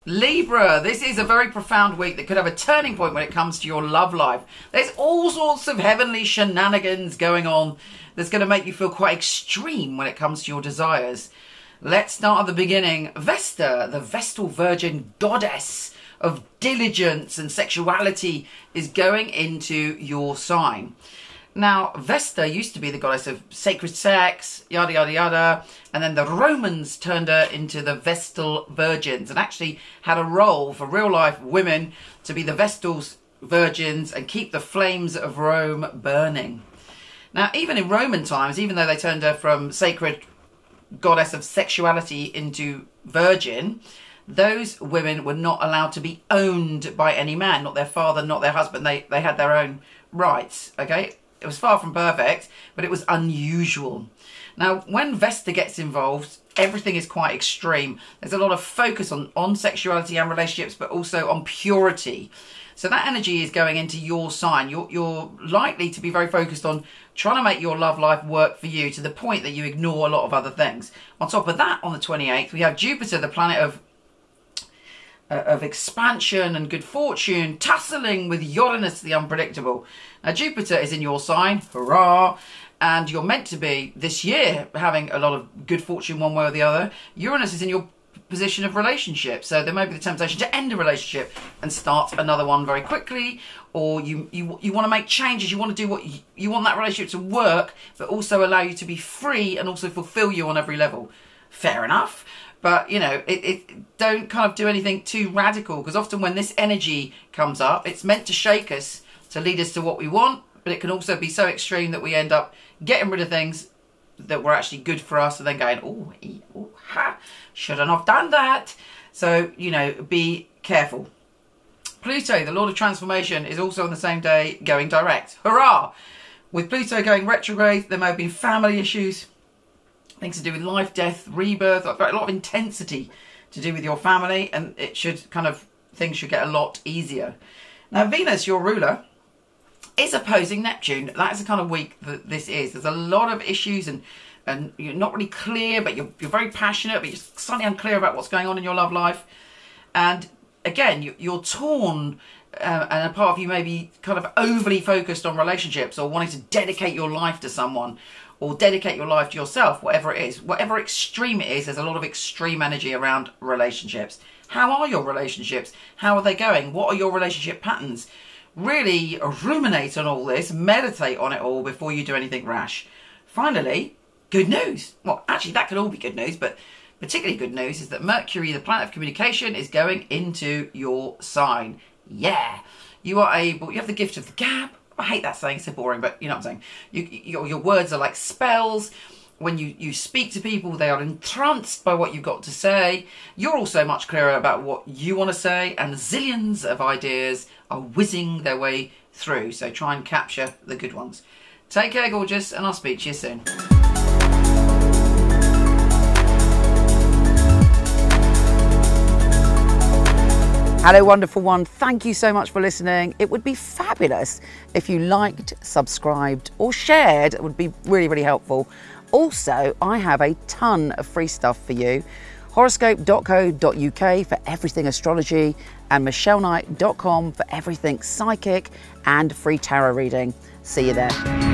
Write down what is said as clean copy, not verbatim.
Libra, this is a very profound week that could have a turning point when it comes to your love life. There's all sorts of heavenly shenanigans going on that's going to make you feel quite extreme when it comes to your desires. Let's start at the beginning. Vesta, the Vestal Virgin goddess of diligence and sexuality, is going into your sign. Now, Vesta used to be the goddess of sacred sex, yada, yada, yada. And then the Romans turned her into the Vestal Virgins and actually had a role for real life women to be the Vestal Virgins and keep the flames of Rome burning. Now, even in Roman times, even though they turned her from sacred goddess of sexuality into virgin, those women were not allowed to be owned by any man, not their father, not their husband. They had their own rights, okay? It was far from perfect, but it was unusual. Now, when Vesta gets involved, everything is quite extreme. There's a lot of focus on sexuality and relationships, but also on purity. So that energy is going into your sign. You're likely to be very focused on trying to make your love life work for you to the point that you ignore a lot of other things. On top of that, on the 28th, we have Jupiter, the planet of expansion and good fortune, tussling with Uranus, the unpredictable. Now, Jupiter is in your sign, hurrah, and you're meant to be, this year, having a lot of good fortune one way or the other. Uranus is in your position of relationship, so there may be the temptation to end a relationship and start another one very quickly, or you want to make changes, you want to do what you want that relationship to work, but also allow you to be free and also fulfill you on every level. Fair enough. But, you know, don't kind of do anything too radical, because often when this energy comes up, it's meant to shake us, to lead us to what we want, but it can also be so extreme that we end up getting rid of things that were actually good for us and then going, oh, ha, shouldn't have done that. So, you know, be careful. Pluto, the Lord of Transformation, is also on the same day going direct. Hurrah! With Pluto going retrograde, there may have been family issues, things to do with life, death, rebirth, a lot of intensity to do with your family, and it should things should get a lot easier. Now, Venus, your ruler, is opposing Neptune. That is the kind of week that this is. There's a lot of issues and you're not really clear, but you're very passionate, but you're slightly unclear about what's going on in your love life. And again, you're torn, and a part of you may be kind of overly focused on relationships or wanting to dedicate your life to someone, or dedicate your life to yourself, whatever it is. Whatever extreme it is, there's a lot of extreme energy around relationships. How are your relationships? How are they going? What are your relationship patterns? Really ruminate on all this, meditate on it all before you do anything rash. Finally, good news. Well, actually, that could all be good news, but particularly good news is that Mercury, the planet of communication, is going into your sign. Yeah, you have the gift of the gab. I hate that saying, it's so boring, but you know what I'm saying. Your words are like spells. When you speak to people, they are entranced by what you've got to say. You're also much clearer about what you want to say, and zillions of ideas are whizzing their way through. So try and capture the good ones. Take care, gorgeous, and I'll speak to you soon. Hello, wonderful one. Thank you so much for listening. It would be fabulous if you liked, subscribed, or shared. It would be really, really helpful. Also, I have a ton of free stuff for you. Horoscope.co.uk for everything astrology, and michelleknight.com for everything psychic and free tarot reading. See you there.